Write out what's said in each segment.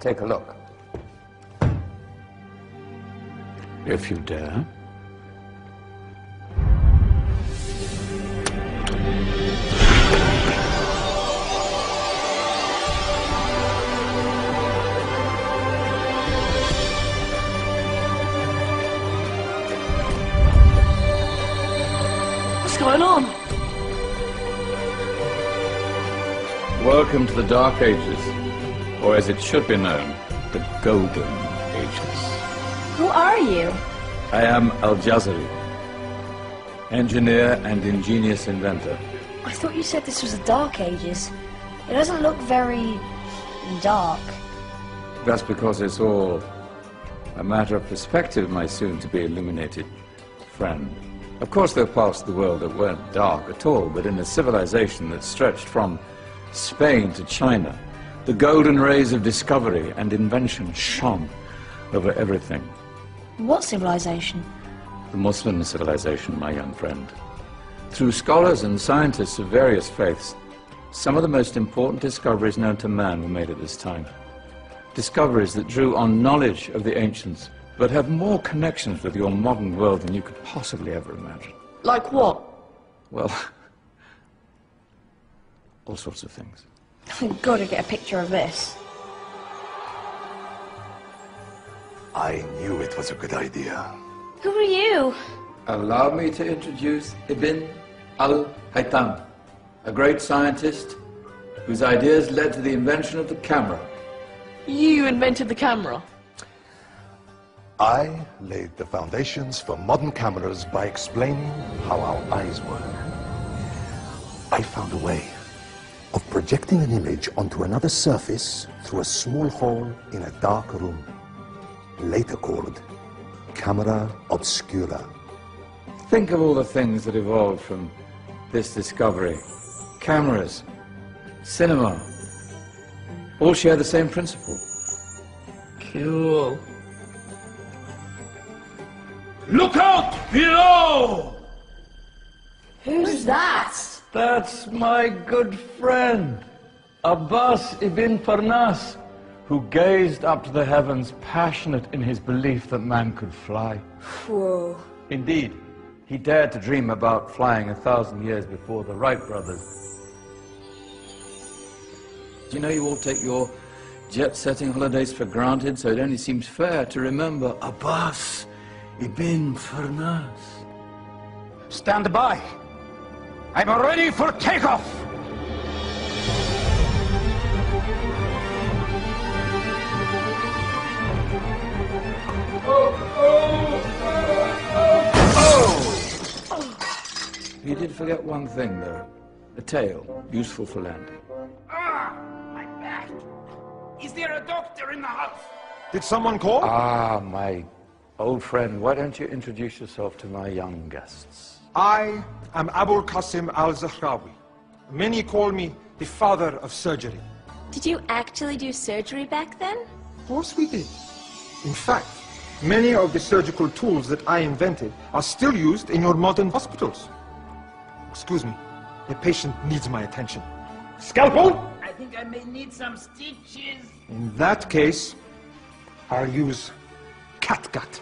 Take a look. If you dare. What's going on? Welcome to the Dark Ages, or as it should be known, the Golden Ages. Who are you? I am Al-Jazari, engineer and ingenious inventor. I thought you said this was the Dark Ages. It doesn't look very dark. That's because it's all a matter of perspective, my soon-to-be illuminated friend. Of course, there are parts of the world that weren't dark at all, but in a civilization that stretched from Spain to China, the golden rays of discovery and invention shone over everything. What civilization? The Muslim civilization, my young friend. Through scholars and scientists of various faiths, some of the most important discoveries known to man were made at this time. Discoveries that drew on knowledge of the ancients, but have more connections with your modern world than you could possibly ever imagine. Like what? Well, all sorts of things. I've got to get a picture of this. I knew it was a good idea. Who are you? Allow me to introduce Ibn al-Haytham, a great scientist whose ideas led to the invention of the camera. You invented the camera? I laid the foundations for modern cameras by explaining how our eyes work. I found a way of projecting an image onto another surface through a small hole in a dark room, later called camera obscura. Think of all the things that evolved from this discovery. Cameras, cinema, all share the same principle. Cool. Look out below! Who's that? That's my good friend, Abbas ibn Parnas, who gazed up to the heavens, passionate in his belief that man could fly. Whoa. Indeed, he dared to dream about flying 1,000 years before the Wright brothers. Do you know you all take your jet-setting holidays for granted, so it only seems fair to remember Abbas ibn Parnas. Stand by. I'm ready for takeoff. You did forget one thing, though. A tail, useful for landing. My back. Is there a doctor in the house? Did someone call? Ah, my old friend, why don't you introduce yourself to my young guests? I am Abul Qasim al-Zahrawi. Many call me the father of surgery. Did you actually do surgery back then? Of course we did. In fact, many of the surgical tools that I invented are still used in your modern hospitals. Excuse me, the patient needs my attention. Scalpel? I think I may need some stitches. In that case, I'll use catgut.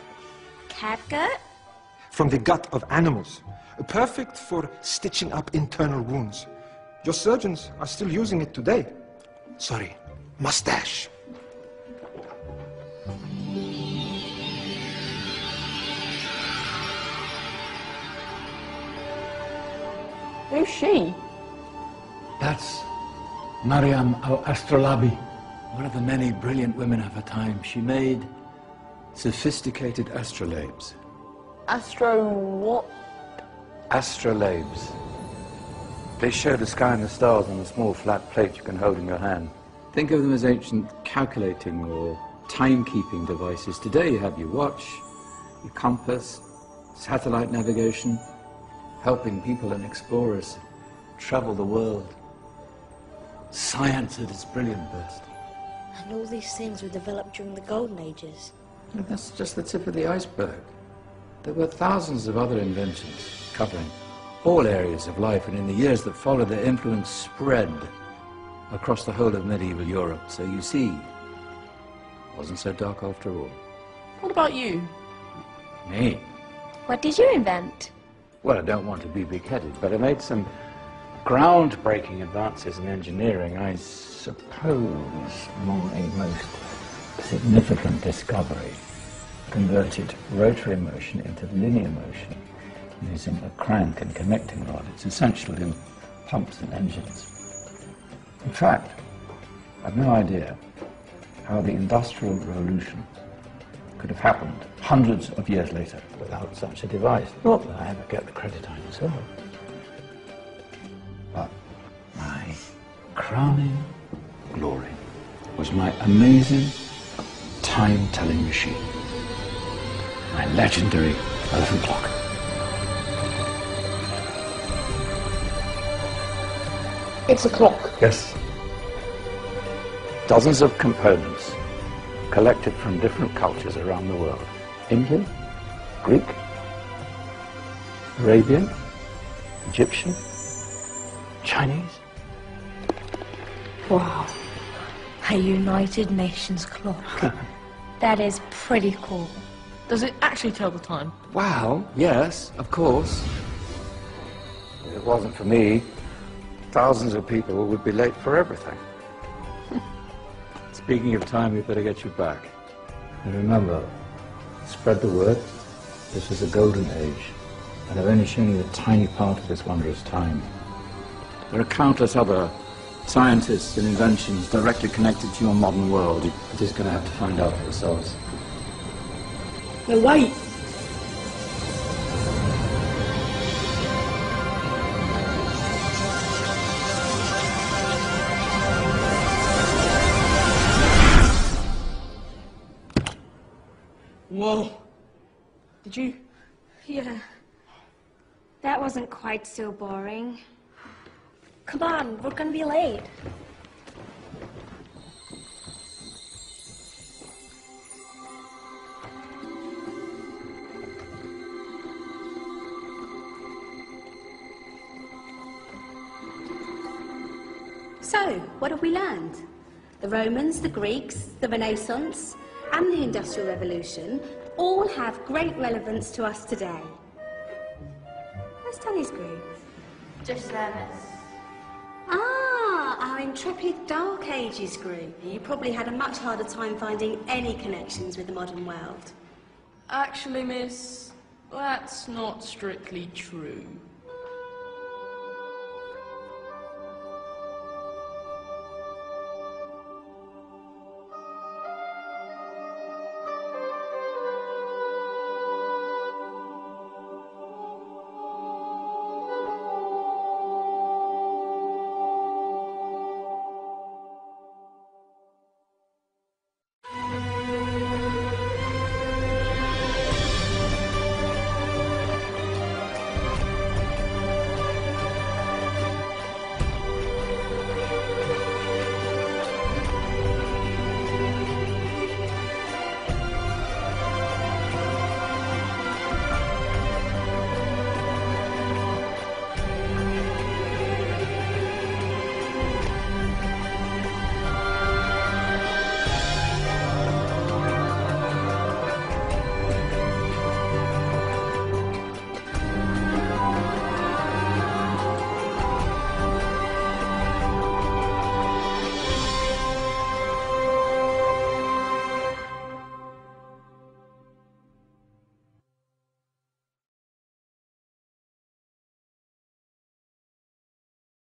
Catgut? From the gut of animals. Perfect for stitching up internal wounds. Your surgeons are still using it today. Sorry, mustache. Who's she? That's Maryam al-Astrolabi, one of the many brilliant women of her time. She made sophisticated astrolabes. Astro what? Astrolabes. They show the sky and the stars on a small flat plate you can hold in your hand. Think of them as ancient calculating or timekeeping devices. Today you have your watch, your compass, satellite navigation, helping people and explorers travel the world. Science at its brilliant best. And all these things were developed during the Golden Ages. And that's just the tip of the iceberg. There were thousands of other inventions covering all areas of life, and in the years that followed, their influence spread across the whole of medieval Europe. So you see, Wasn't so dark after all. What about you? Me? What did you invent? Well, I don't want to be big-headed, but I made some groundbreaking advances in engineering. I suppose my most significant discovery converted rotary motion into linear motion using a crank and connecting rod. It's essential in pumps and engines. In fact, I've no idea how the Industrial Revolution could have happened hundreds of years later without such a device. Not that I ever get the credit I deserve. But my crowning glory was my amazing time-telling machine. My legendary elephant clock. It's a clock. Yes. Dozens of components collected from different cultures around the world. Indian, Greek, Arabian, Egyptian, Chinese. Wow. A United Nations clock. That is pretty cool. Does it actually tell the time? Wow, yes, of course. If it wasn't for me, thousands of people would be late for everything. Speaking of time, we better get you back. And remember, spread the word. This is a golden age, and I've only shown you a tiny part of this wondrous time. There are countless other scientists and inventions directly connected to your modern world. You're just going to have to find out for yourselves. No, wait. Whoa. Did you? Yeah. That wasn't quite so boring. Come on, we're gonna be late. So, what have we learned? The Romans, the Greeks, the Renaissance, and the Industrial Revolution all have great relevance to us today. Where's Tony's group? Just service. Ah, our intrepid Dark Ages group. You probably had a much harder time finding any connections with the modern world. Actually, miss, that's not strictly true.